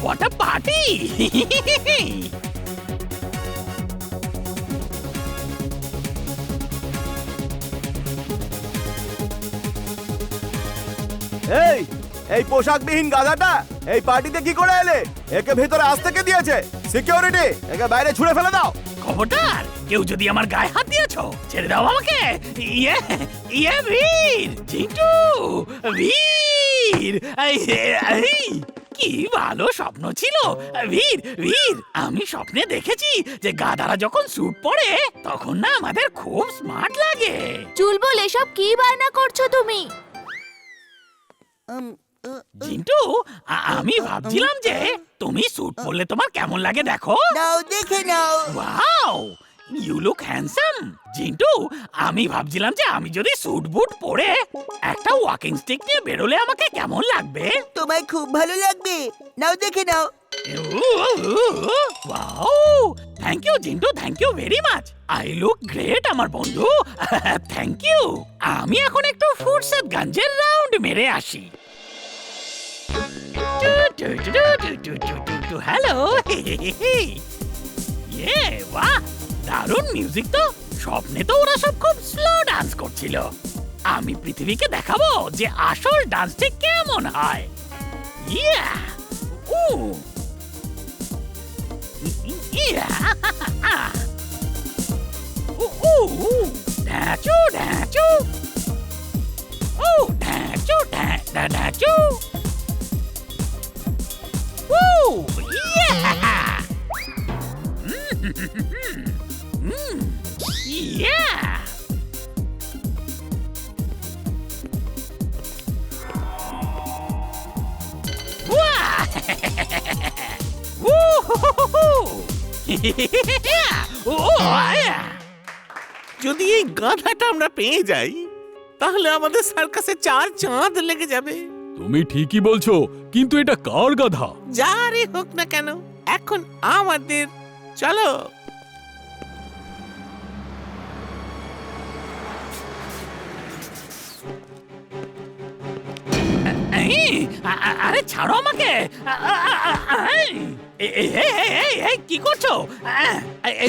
What a party! এই পোশাকবিহীন গাধাটা এই পার্টিতে কি করে এলে? একে ভেতরে আসতে কে দিয়েছে? সিকিউরিটি, একে বাইরে ছুঁড়ে ফেলে দাও। খবরদার, কেউ যদি আমার গায়ে হাত দিয়েছো, ছেড়ে দাও আমাকে। ইয়ে বীর, জিন্টু, বীর, কি ভালো স্বপ্ন ছিল। বীর, বীর, আমি স্বপ্নে দেখেছি যে গাধারা যখন স্যুট পরে তখন না আমাদের খুব স্মার্ট লাগে। চুলবুল, এসব কি বায়না করছো তুমি? জিন্টু, আমি ভাবছিলাম যে তুমি স্যুট পরলে তোমার কেমন লাগে দেখো। নাও দেখে নাও। Wow, you look handsome. Jintu, আমি ভাবছিলাম যে আমি যদি স্যুট বুট পরে একটা ওয়াকিং স্টিক নিয়ে বেরোলে আমাকে কেমন লাগবে। তোমায় খুব ভালো লাগবে, নাও দেখে নাও। Wow, thank you Jintu, thank you very much. I look great আমার বন্ধু। Thank you. আমি এখন একটু ফুরসত গঞ্জের রাউন্ড মেরে আসি। হ্যালো, ইয়ে বাহ, দারুণ মিউজিক তো। স্বপ্নে তো ওরা সব খুব স্লো ডান্স করছিল। আমি পৃথিবীকে দেখাবো যে আসল ডান্সটি কেমন হয়। ইয়া, উ, ইয়া, উ, ঢাচু ঢাচু, ও ঢাচু ঢাচু। Woo! Yeah! Yeah! যদি এই গাধাটা আমরা পেয়ে যাই তাহলে আমাদের সার্কাসে 4 চাঁদ লেগে যাবে। তুমি ঠিকই বলছো, কিন্তু এটা কার গাধা? যারে হোক না কেন, এখন আমাদের। চলো। আরে ছাড়ো আমাকে। কি করছো?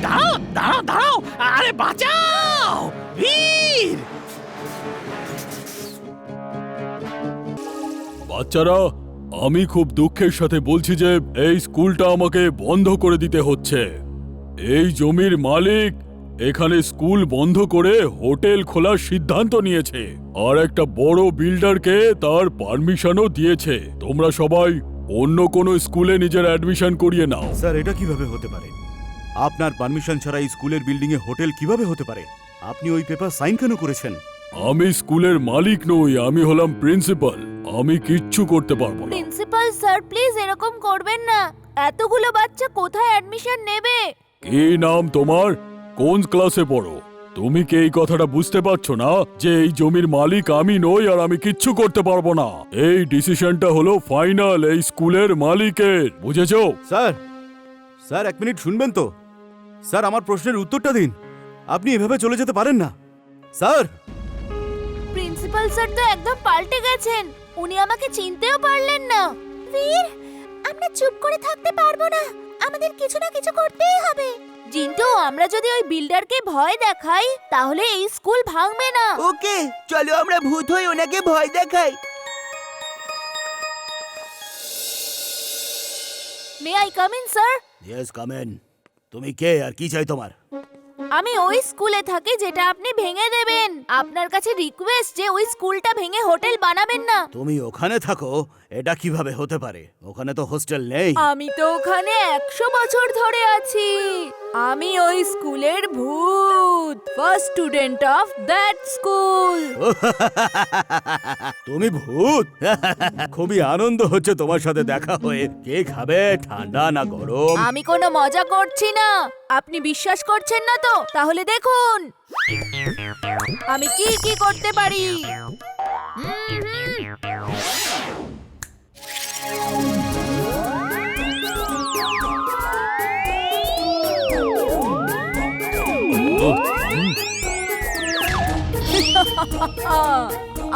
দাঁড়াও দাঁড়াও দাঁড়াও, আরে বাঁচাও বীর। বাচ্চারা, আমি খুব দুঃখের সাথে বলছি যে এই স্কুলটা আমাকে বন্ধ করে দিতে হচ্ছে। এই জমির মালিক এখানে স্কুল বন্ধ করে হোটেল খোলার সিদ্ধান্ত নিয়েছে, আর একটা বড় বিল্ডারকে তার পারমিশনও দিয়েছে। তোমরা সবাই অন্য কোনো স্কুলে নিজের অ্যাডমিশন করিয়ে নাও। স্যার, এটা কিভাবে হতে পারে? আপনার পারমিশন ছাড়া এই স্কুলের বিল্ডিং এ হোটেল কিভাবে হতে পারে? আপনি ওই পেপার সাইন কেন করেছেন? আমি স্কুলের মালিক নই, আমি হলাম প্রিন্সিপাল। আমি কিচ্ছু করতে পারবো না। প্রিন্সিপাল স্যার, প্লিজ এরকম করবেন না। এতগুলো বাচ্চা কোথায় অ্যাডমিশন নেবে? কি নাম তোমার? কোন ক্লাসে পড়ো? তুমি কি এই কথাটা বুঝতে পারছো না যে এই জমির মালিক আমি নই আর আমি কিচ্ছু করতে পারবো না? এই ডিসিশনটা হলো ফাইনাল এই স্কুলের মালিকের, বুঝেছো? স্যার, স্যার 1 মিনিট শুনবেন তো? স্যার, আমার প্রশ্নের উত্তরটা দিন। আপনি এভাবে চলে যেতে পারেন না স্যার। প্রিন্সিপাল স্যার তো একদম পাল্টে গেছেন। উনি আমাকে চিনতেও পারলেন না। বীর, আমরা চুপ করে থাকতে পারবো না, আমাদের কিছু না কিছু করতেই হবে। জিন্টু, আমরা যদি ওই বিল্ডারকে ভয় দেখাই তাহলে এই স্কুল ভাঙবে না। ওকে, চলো আমরা ভূত হয়ে ওনাকে ভয় দেখাই। May I come in sir? Yes, come in. তুমি কে আর কি চাই তোমার? আমি ওই স্কুলে থাকি যেটা আপনি ভেঙে দেবেন। আপনার কাছে রিকোয়েস্ট যে ওই স্কুলটা ভেঙে হোটেল বানাবেন না। তুমি ওখানে থাকো, এটা কিভাবে হতে পারে? ওখানে তো হোস্টেল নেই। আমি তো ওখানে 100 বছর ধরে আছি। আমি ওই স্কুলের ভূত, first student of that school. তুমি ভূত? খুবই আনন্দ হচ্ছে তোমার সাথে দেখা হয়ে। কে খাবে, ঠান্ডা না গরম? আমি কোনো মজা করছি না। আপনি বিশ্বাস করছেন না তো? তাহলে দেখুন আমি কি কি করতে পারি।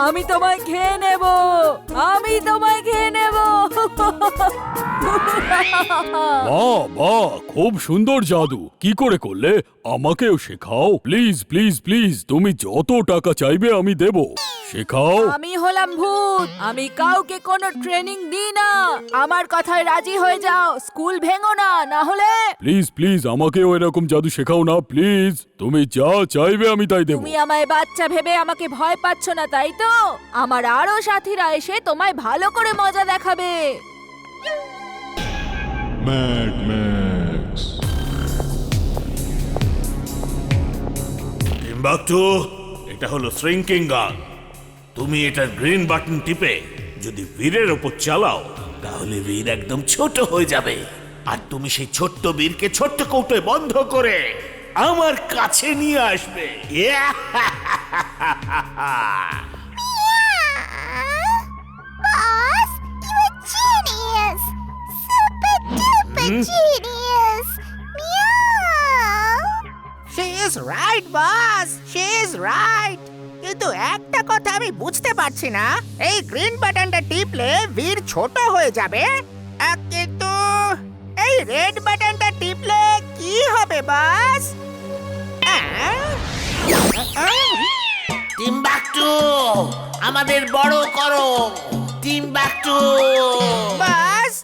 আমি তোমায় খেয়ে নেব, আমি তোমায় খেয়ে নেব। বাহ বাহ, খুব সুন্দর জাদু। কি করে করলে? আমাকেও শেখাও প্লিজ প্লিজ প্লিজ। তুমি যত টাকা চাইবে আমি দেব, শেখাও। আমি হলাম ভূত, আমি কাউকে কোনো ট্রেনিং দিই না। আমার কথায় রাজি হয়ে যাও, স্কুল ভেঙো না, না হলে। প্লিজ প্লিজ আমাকেও এরকম জাদু শেখাও না প্লিজ। তুমি যা চাইবে আমি তাই দেব। তুমি আমায় বাচ্চা ভেবে আমাকে ভয় পাচ্ছ না, তাই তো? আমার আরো সাথীরা এসে তোমায় ভালো করে মজা দেখাবে। টিম্বাকটু, এটা হলো শ্রিঙ্কিং গান। তুমি এটার গ্রিন বাটন টিপে যদি বীরের ওপর চালাও তাহলে বীর একদম ছোট হয়ে যাবে, আর তুমি সেই ছোট্ট বীরকে ছোট্ট কৌটোয় বন্ধ করে আমার কাছে নিয়ে আসবে। Boss, you're a genius! Super duper genius! Meow! She is right, boss. She is right. কিন্তু একটা কথা আমি বুঝতে পারছি না, এই গ্রিন বাটনটা টিপলে বীর ছোট হয়ে যাবে, কিন্তু এই রেড বাটনটা টিপলে কি হবে, বস? টিম্বাকটু, আমাদের বড় করো। টিম্বাকটু, বাস,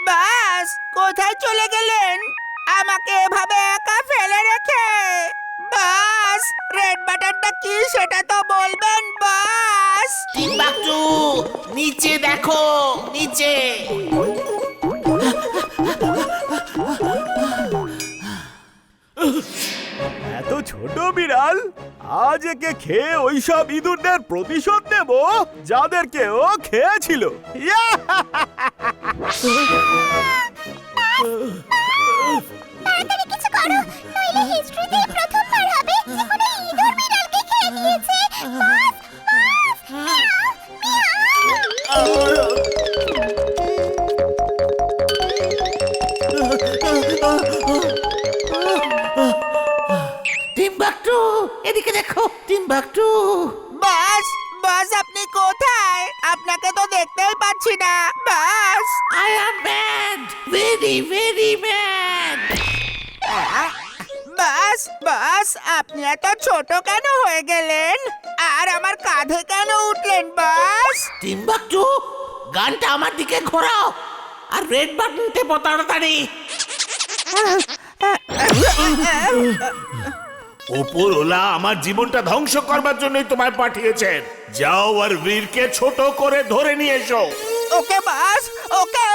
বাস, কোথায় চলে গেলেন আমাকে এভাবে একা ফেলে রেখে? বাস, রেড বাটনটা কি সেটা তো বলবেন, বাস। টিম্বাকটু, নিচে দেখো, নিচে। এত ছোট বিড়াল, আজ একে খেয়ে ওইসব ইঁদুরদের প্রতিশোধ নেব যাদেরকে ও খেয়েছিল। ইয়া! তাড়াতাড়ি কিছু করো, নইলে হিস্ট্রিতে প্রথমবার হবে যে কোনো ইঁদুর বিড়ালকে খেয়ে নিয়েছে। বাস, বাস, মিয়াও, মিয়াও। টিম্বাকটু, এদিকে দেখো। টিম্বাকটু, বাস, বাস, আপনি কোথায়? আপনাকে তো দেখতেই পাচ্ছি না, বাস। I am bad, very very bad. বাস, বাস, আপনি এত ছোট কেন হয়ে গেলেন? আর আমার কাঁধে কেন উঠলেন, বাস? টিম্বাকটু, গানটা আমার দিকে ঘোরাও আর রেড বাটন টেপো তাড়াতাড়ি। ওপরওয়ালা আমার জীবনটা ধ্বংস করবার জন্যই তোমায় পাঠিয়েছেন। যাও আর বীরকে ছোট করে ধরে নিয়ে এসো। ওকে, বাস, ওকে।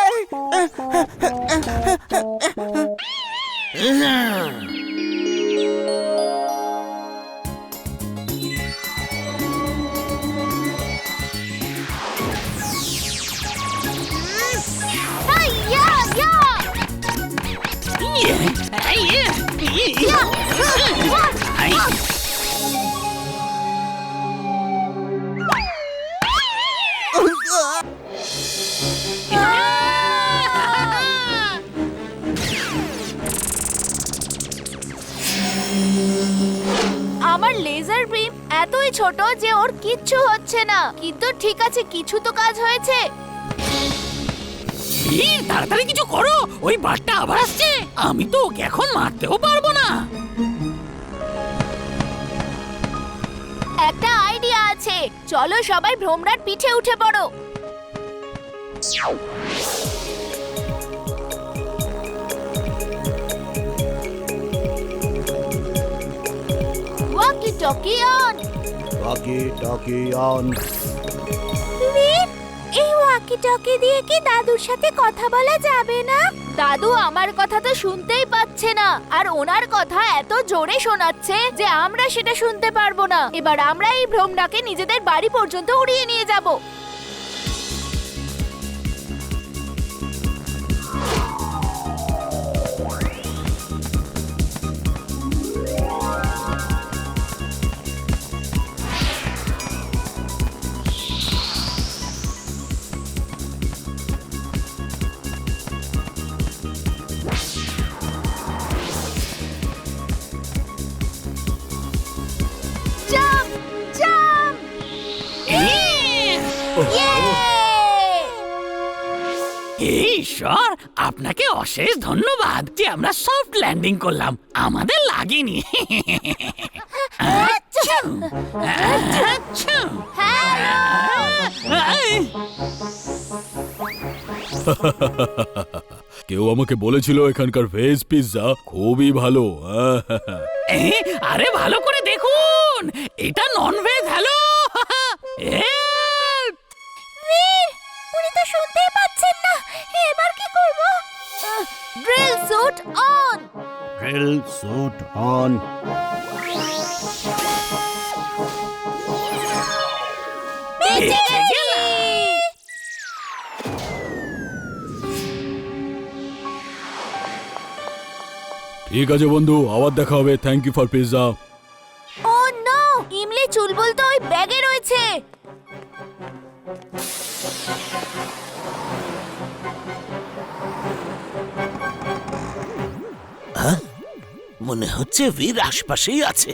আমার লেজার বিম এতই ছোট যে ওর কিচ্ছু হচ্ছে না, কিন্তু ঠিক আছে, কিছু তো কাজ হয়েছে। বীর, তাড়াতাড়ি কিছু করো, ওই বাঘটা আবার আসছে। আমি তো ওকে এখন মারতেও পারবো না। একটা আইডিয়া আছে, চলো সবাই ভ্রমরার পিঠে উঠে পড়ো। Walkie talkie on. Walkie talkie on. এই ওয়াকি টকি দিয়ে কি দাদুর সাথে কথা বলা যাবে না? দাদু আমার কথা তো শুনতেই পাচ্ছে না, আর ওনার কথা এত জোরে শোনাচ্ছে যে আমরা সেটা শুনতে পারবো না। এবার আমরা এই ভ্রমটাকে নিজেদের বাড়ি পর্যন্ত উড়িয়ে নিয়ে যাব। Jump, jump. হে ঈশ্বর, আপনাকে অশেষ ধন্যবাদ যে আমরা সফট ল্যান্ডিং করলাম, আমাদের লাগেনি। আচ্ছা, আচ্ছা। কেউ আমাকে বলেছিল এখানকার ভেজ পিৎজা খুবই ভালো। এ, আরে ভালো করে দেখুন, এটা নন ভেজ। হ্যালো, উনি তো শুনতেই পাচ্ছেন না, এবার কি করব? Drill suit on. Drill suit on. বেঁচে গেলাম। ঠিক আছে বন্ধু, আবার দেখা হবে। Thank you for pizza. Oh no, Imli Chulbul তো ওই ব্যাগে রয়েছে। মনে হচ্ছে বীর আশপাশেই আছে।